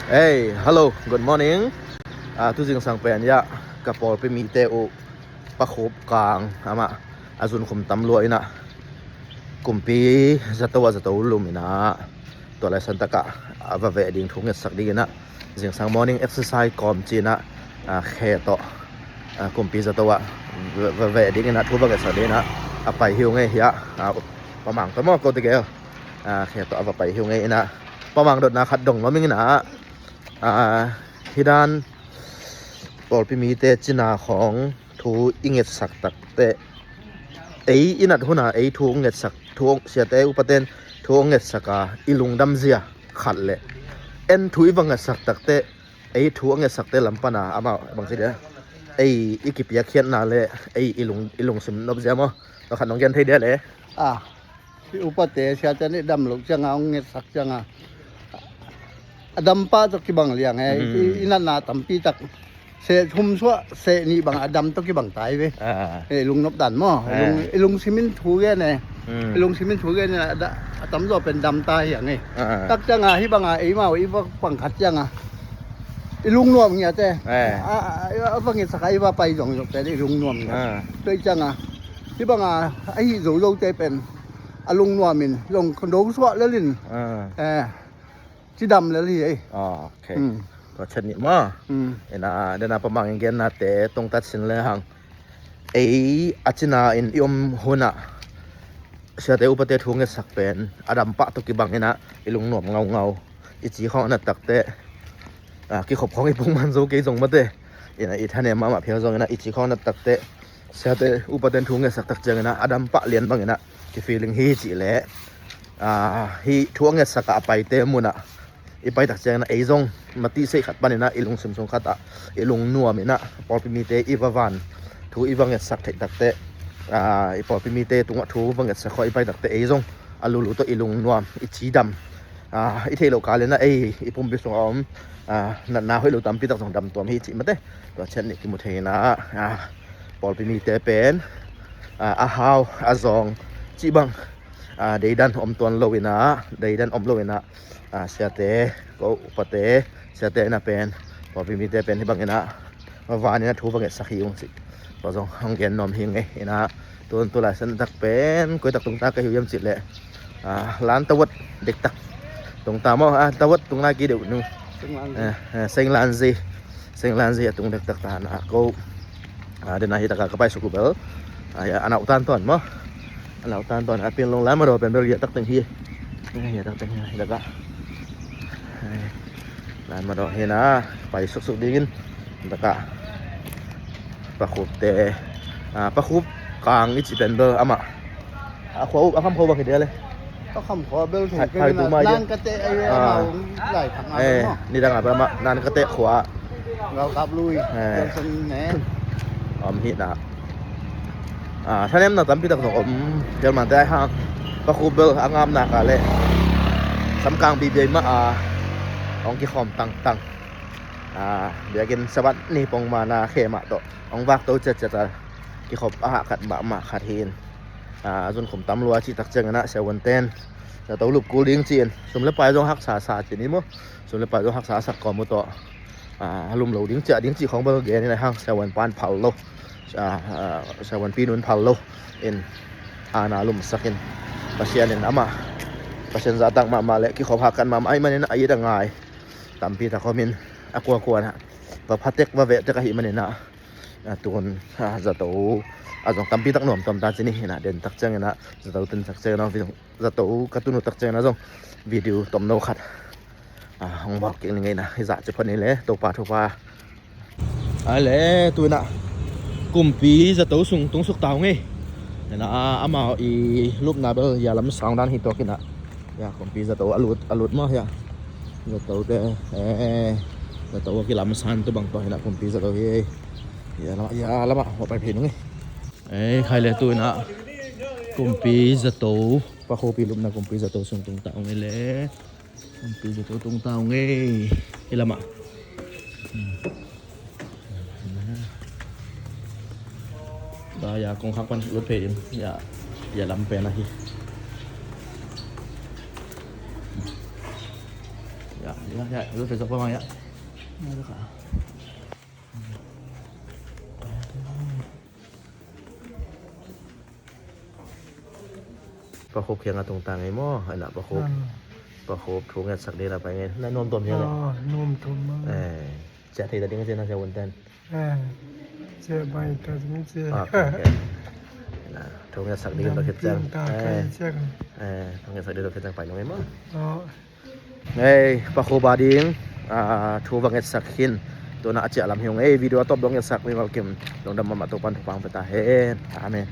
Hey, hello, good morning. Tu jing sang pen ya kapol pe mi te o pakhop kang ama azun khum tam lo ina kumpi zatawa zataw lumina to la santaka ava ve ding thung sak ding ina jing sang morning exercise kom china khe to kumpi zatawa ve ding ina thu ba ga sa de na apai hiu nge ya pamang to mo ko te ge khe to ava pai hiu nge ina pamang dot na khat dong lo ming naที่ด้านปอลพิมีเตจินาของทูอิงเงสักตักเตอินัดหุนาทูเงสักทูเสียเตอุปเทนทูเงสักอิลุงดัมเซียขัดเลยทูอิวังเงสักตักเตทูเงสักเตลำปนาอามาบางทีเดียอิกิปยาเขียนนาเลยอิลุงสิมนบเซียมั้งเราขัดน้องยันไทยเดียเลยที่อุปเทเสียจะนี่ดำลุกจังเอาเงสักจังAdam pa to kibang liang inan na tampi tak se humswa se ni bang adam to kibang tai we lung nop dan mo lung simin thu ge ne lung simin thu ge ne tam zo pen dam tai yang ni tak changa hi bang ai ma i ba pang khat changa lung nuam nya te bang sakai ba pai jong te lung nuam nya toi changa hi bang ai zo zo te pen lung nuam min lung khondou swa le linจีดำแล้วเลยโอเคก็เช่นนี้มั้งเดี๋ยวนะประมาณอย่างเงี้ยนะแต่ตรงตัดสินเลยฮังอาจจะอินยมหัวน่ะเชื่อแต่อุปเทศทุ่งเงสักเป็นอดัมปะตุกิบังนี่นะลุงหนวมเงาอีจีเขาน่ะตักเตะกี่ขบของไอ้พวกมันโซกี่ส่งมาเตะอีท่านเนี่ยมาเพียงส่งนะอีจีเขาน่ะตักเตะเชื่อแต่อุปเทศทุ่งเงสักตักเจอนะอดัมปะเลียนบังนี่นะที่ฟีลิ่งฮีจีแหละฮีทุ่งเงสักไปเตะมุน่ะไปตักเจงนะจงมาตีเสขัดปันนี่นะลุงสิมสงขัดลุงนัวมีนะปอลพิมีเตอีวาวันทูอีวังเงสักเทตักเตปอลพิมีเตตุงทูวังเงสักคอยไปตักเตจงลุลุตัวลุงนัวจีดำเทโลกาเลยนะปุ่มบิสงอมนันนาให้ลุตามพี่ตักสงดำตัวมีจีมาเตตัวเช่นนี้กิมุเทนะปอลพิมีเตเป็นฮาวจงจีบังเดดันอมตัวโลวินะเดดันอมโลวินะเสียเตก็อุปเทเสียเตน่ะเป็นพอพิมีเตเป็นที่บางนะมาวานนี่นะทูบางสักหิวสิพอจงห้องเย็นนอมหิงไงนะตัวหลายสันตักเป็นก๋วยตักตรงตาก็หิวยำจิตเลยร้านตะวัดเด็กตักตรงตามอ่ะตะวัดตรงหน้ากี่เดี๋ยวนึงเซ็งลานซีตรงเด็กตักตานะก็เดินหน้าที่ตะการก็ไปสุขุเบลอันเอาตานตอนมั้งอันเอาตานตอนเป็นโรงแรมมาโดนเป็นเบลเยตักตึงที่เยตักตึงที่แล้วก็ลานมาดอกเฮนะไปสุกๆดีกินตะกะประคุบเตประคุบกลางนี่จะเป็นเบอร์อะมาขวาคำขวากี่เดือนเลยก็คำขอเบลถึงกันนานกะเตะไอ้เราไหลผักมานี่ดังอะไรมานานกะเตะขวาเรากับลุยจนแหนฮิตนะถ้าเน้นนะตั้มพี่ตะกงเดี๋ยวมันได้ห้างประคุบเบลอ่างามหนักอะไรสำคัญบีเบย์มาองกี่ขอมตังเดี๋ยวกินสวัสดิ์นี่ปองมานาเขมาโตองวักโตจะกี่ขอบอาหารขัดบะมาขัดเฮนจนขมตำรัวที่ตักเจงนะเสวันเต้นแต่ตัวลูกกูเลี้ยงจีนสมเล็บไปต้องหักษาจีนนี่มั้งสมเล็บไปต้องหักษาสักก่อนมั้งโตลุมเหลาเลี้ยงจีของเบอร์เกนี่นะฮะเสวันปานเผาโลเสวันปีนุนเผาโลนาลุมสักินปัสเซียนอามาปัสเซียนจะตั้งมาเลยกี่ขอบหักกันมาไอ้มันนี่นะไอ้ดังไงตามพี่ตะคอมินกลัวนะว่าพัดเต็กว่าเวทจะกระหิมันเนี่ยนะตัวคนจะโตจงตามพี่ตักหน่วมตามตาจีนี่นะเดินตักเจงนะจะโตตึนตักเจงนะพี่จะโตกระตุ้นตักเจงนะจงวิดีโอตอมโนขัดห้องบอกเก่งยังไงนะให้จะจะพอนี่เลยตัวปลาอะไรตัวน่ะกลุ่มปีจะโตสูงตรงสุกเตาไงนะอามาอีรูปนาเบอร์อย่าล้ำสองด้านหินตัวกินนะอย่ากลุ่มปีจะโตอลุดมั้งอย่าจะโตแต่จะโตกี่ลำซันตัวบางตัวเห็นนะกลุ่มปีจะโตอย่าละมาหัวไปเพลินไงใครเลยตัวนะกลุ่มปีจะโตปะโคปีลุมนะกลุ่มปีจะโตส่งตรงเตาไงเลยกลุ่มปีจะโตตรงเตาไงเห็นละมาได้อย่ากงคักมันรถเพลินอย่าลำเป็นนะที่อย่า Ya, lu besok apa ya? Pak Khop yang atung tangai mo, anak Pak Khop. Pak Khop thungat sak dia apa ini? Nak nom tom ya. Nom tom. Cak tadi dengan saya nasi wonten. Cak baik tak mesti. Nah, thungat sak dia pakai jang. Thungat sak dia pakai jang pai nong mo. Pak Khop bading thu banget sakhin. Tu nak aci alam hiung video top dong sak mi malkim. Dong dam matupan tupang petahen. Amin.